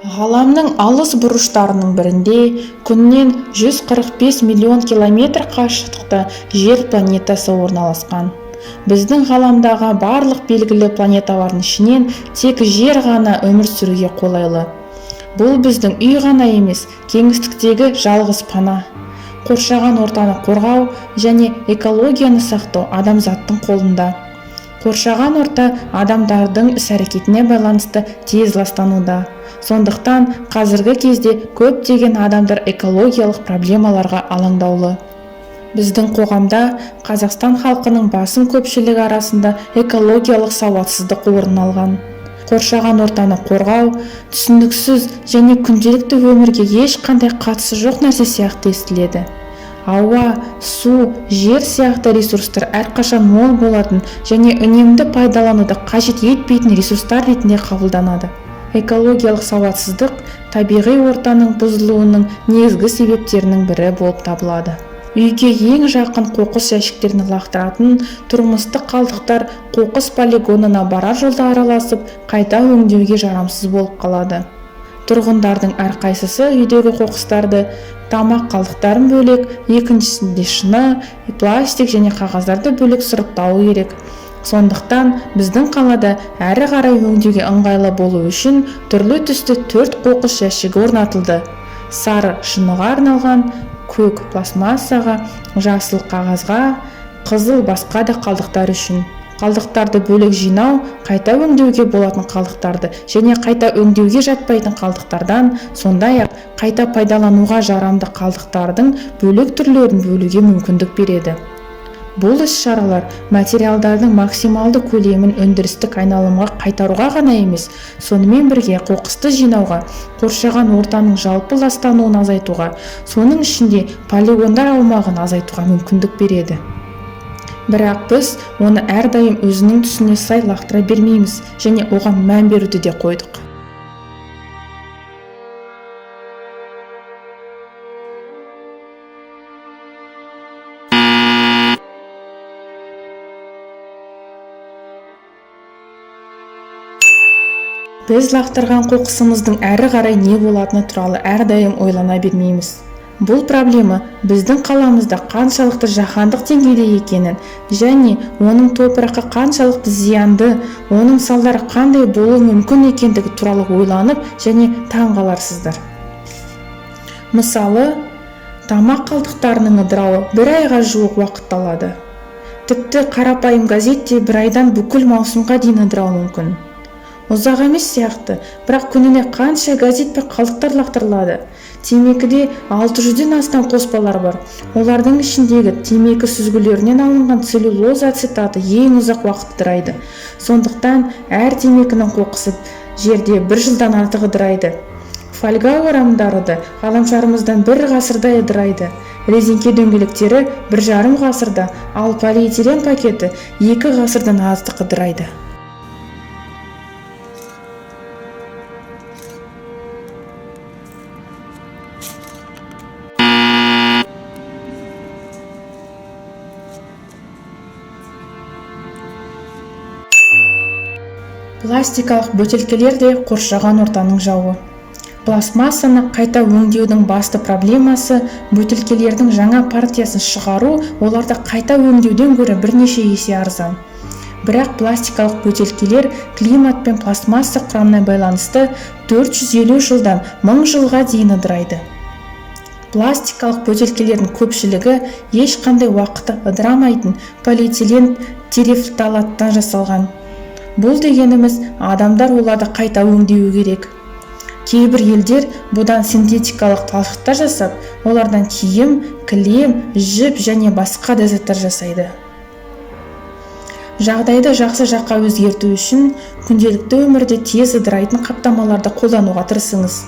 Ғаламның алыс бұрыштарының бірінде күннен 145 миллион километр қашықтықта жер планетасы орналасқан. Біздің ғаламдағы барлық белгілі планеталардың ішінен тек жер ғана өмір сүруге қолайлы. Бұл біздің үй ғана емес, кеңістіктегі жалғыз пана. Қоршаған ортаны қорғау және экологияны сақтау адамзаттың қолында. Қоршаған орта адамдардың іс-әрекетіне байланысты тез ластануда. Сондықтан қазіргі кезде көптеген адамдар экологиялық проблемаларға алаңдаулы. Біздің қоғамда Қазақстан халқының басым көпшілігі арасында экологиялық сауатсыздық орын алған. Қоршаған ортаны қорғау түсініксіз және күнделікті өмірге ешқандай қатысы жоқ нәрсе сияқты естіледі. Ауа, су, жер сияқты ресурстар әрқашан мол болатын және үнемді пайдалануды қажет етпейтін ресурстар ретінде қабылданады. Экологиялық сауатсыздық табиғи ортаның бұзылуының негізгі себептерінің бірі болып табылады. Үйге ең жақын қоқыс жәшіктерін лақтыратын тұрмыстық қалдықтар қоқыс полигонына барар жолда араласып, қайта өңдеуге жарамсыз болып қалады. Тұрғындардың әрқайсысы үйдегі қоқыстарды, тамақ қалдықтарын бөлек, екіншісінде шыны, пластик және қағаздарды бөлек сұрыптауы керек. Сондықтан біздің қалада әрі қарай өңдеуге ыңғайлы болу үшін түрлі түсті 4 қоқыс жәшігі орнатылды. Сары шыныға арналған, көк пластмассаға, жасыл қағазға, қызыл басқа да қалдықтар үшін. Қалдықтарды бөлек жинау, қайта өңдеуге болатын қалдықтарды және қайта өңдеуге жатпайтын қалдықтардан, сондай-ақ қайта пайдалануға жарамды қалдықтардың бөлек түрлерін бөлуге мүмкіндік береді. Бұл іс-шаралар материалдардың максималды көлемін өндірістік айналымға қайтаруға ғана емес, сонымен бірге қоқысты жинауға, қоршаған ортаның жалпы ластануын азайтуға, соның ішінде полигондар аумағын азайтуға мүмкіндік береді. Бірақ біз оны әрдайым өзінің түсіне сай лақтыра бермейміз және оған мән беруді де қойдық. Біз лақтырған қоқысымыздың әрі қарай не болатыны туралы әрдайым ойлана бермейміз. Бұл проблема біздің қаламызда қаншалықты жаһандық деңгейде екенін және оның топыраққа қаншалықты зиянды, оның салдары қандай болуы мүмкін екендігі туралы ойланып және таң қаларсыздар. Мысалы, тамақ қалдықтарының ыдырауы 1 айға жуық уақыт алады. Тіпті қарапайым газет те 1 айдан бүкіл маусымға дейін ыдырауы мүмкін. Ұзақ емес сияқты, бірақ күніне қанша газет пен қалдықтар лақтырылады. Темекіде 600-ден астам қоспалар бар. Олардың ішіндегі темекі сүзгілерінен алынған целлюлоза ацетаты ең ұзақ уақыт ыдырайды. Сондықтан әр темекінің қоқысы жерде 1 жылдан артық ыдырайды. Фольга орамдары да ғаламшарымыздан 1 ғасырда ыдырайды. Резеңке дөңгелектері 1,5 ғасырда, ал полиэтилен пакеті 2 ғасырдан артық ыдырайды. Пластикалық бөтелкелер де қоршаған ортаның жауы. Пластмассаны қайта өңдеудің басты проблемасы бөтелкелердің жаңа партиясын шығару, оларды қайта өңдеуден гөрі бірнеше есе арзан. Бірақ пластикалық бөтелкелер климат пен пластмасса құрамына байланысты 450 жылдан 1000 жылға дейін ыдырайды. Пластикалық бөтелкелердің көпшілігі ешқандай уақытта ыдырамайтын полиэтилен терефталаттан жасалған. Бұл дегеніміз, адамдар оларды қайта өңдеу керек. Кейбір елдер бұдан синтетикалық талшықтар жасап, олардан киім, кілем, жіп және басқа да заттар жасайды. Жағдайды жақсы жаққа өзгерту үшін күнделікті өмірде тез ыдырайтын қаптамаларды қолдануға тырысыңыз.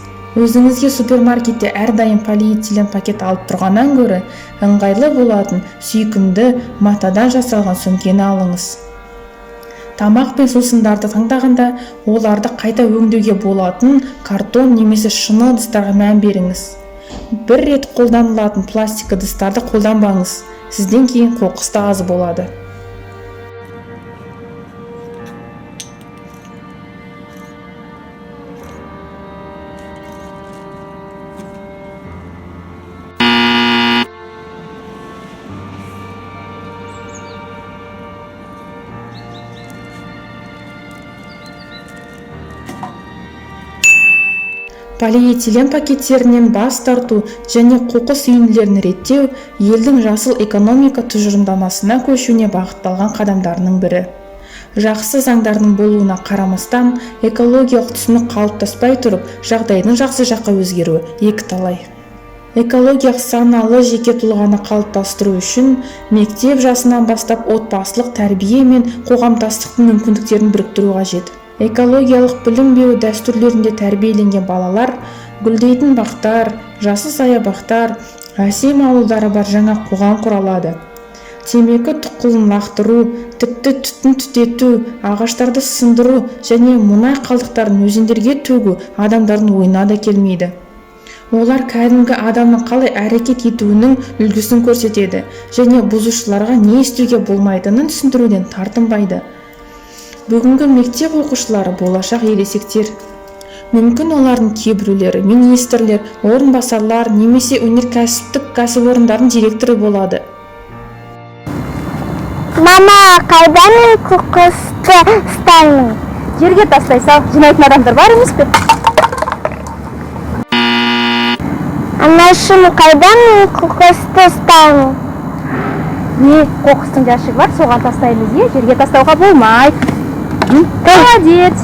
Өзіңізге супермаркетте әрдайым полиэтилен пакет алып тұрғаннан гөрі ыңғайлы болатын сүйкімді матадан жасалған сөмкені алыңыз. Тамақ пен сусындарды таңдағанда, оларды қайта өңдеуге болатын картон немесе шыны ыдыстарға мән беріңіз. 1 рет қолданылатын пластик ыдыстарды қолданбаңыз. Сізден кейін қоқыс та аз болады. полиэтилен пакеттерінен бас тарту және қоқыс үйінділерін реттеу елдің жасыл экономика тұжырымдамасына көшуіне бағытталған қадамдарының бірі. Жақсы заңдардың болуына қарамастан, экологиялық түсінік қалыптаспай тұрып, жағдайдың жақсы жаққа өзгеруі екіталай. Экологиялық саналы жеке тұлғаны қалыптастыру үшін мектеп жасынан бастап отбасылық тәрбие мен қоғамдастықтың мүмкіндіктерін біріктіру қажет. Экологиялық білім беру дәстүрлерінде тәрбиеленген балалар гүлдейтін бақтар, жасыл саябақтар, әсем ауылдары бар жаңа қоғам құра алады. Темекі тұқылын лақтыру, тіпті түтін түтету, ағаштарды сындыру және мұнай қалдықтарын өзендерге төгу адамдардың ойына да келмейді. Олар кәдімгі адамның қалай әрекет етуінің үлгісін көрсетеді және бұзушыларға не істеуге болмайтынын түсіндіруден тартынбайды. Бүгінгі мектеп оқушылары болашақ ересектер. Мүмкін олардың кейбіреулері министрлер, орынбасарлар немесе өнеркәсіптік кәсіпорындардың директоры болады. Мама, қайда мен қоқысты ұстаймын? Жерге тастай сал, жинайтын адамдар бар емес пе? Анашым, қайда мен қоқысты ұстаймын? Не, қоқыстың жәшігі бар, соған тастаймыз, жерге тастауға болмайды. Молодец!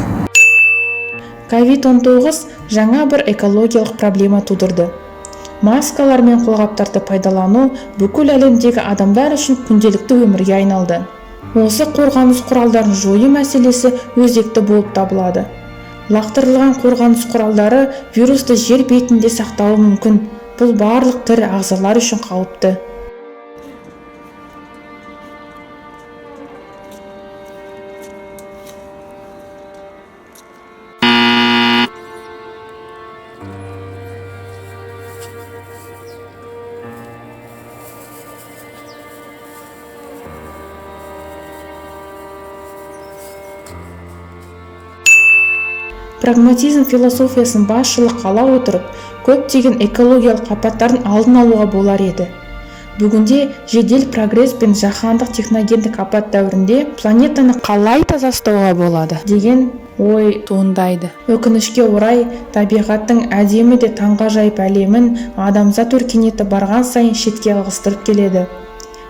COVID-19 жаңа бір экологиялық проблема тудырды. Маскалар мен қолғаптарды пайдалану бүкіл әлемдегі адамдар үшін күнделікті өмірге айналды. Осы қорғаныс құралдарын жою мәселесі өзекті болып табылады. Лақтырылған қорғаныс құралдары вирусты жер бетінде сақтауы мүмкін. Бұл барлық тірі ағзалар үшін қауіпті. Прагматизм философиясын басшылыққа ала отырып, көптеген экологиялық апаттардың алдын алуға болар еді. Бүгінде жедел прогресс пен жаһандық техногендік апат дәуірінде планетаны қалай таза ұстауға болады деген ой туындайды. Өкінішке орай, табиғаттың әдемі де таңғажайып әлемін адамзат өркениеті барған сайын шетке ығыстырып келеді.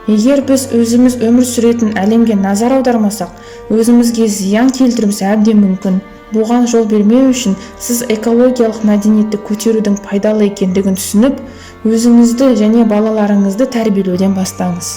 Егер біз өзіміз өмір сүретін әлемге назар аудармасақ, өзімізге зиян келтіруіміз әбден мүмкін. Бұған жол бермеу үшін сіз экологиялық мәдениетті көтерудің пайдалы екендігін түсініп, өзіңізді және балаларыңызды тәрбиелеуден бастаңыз.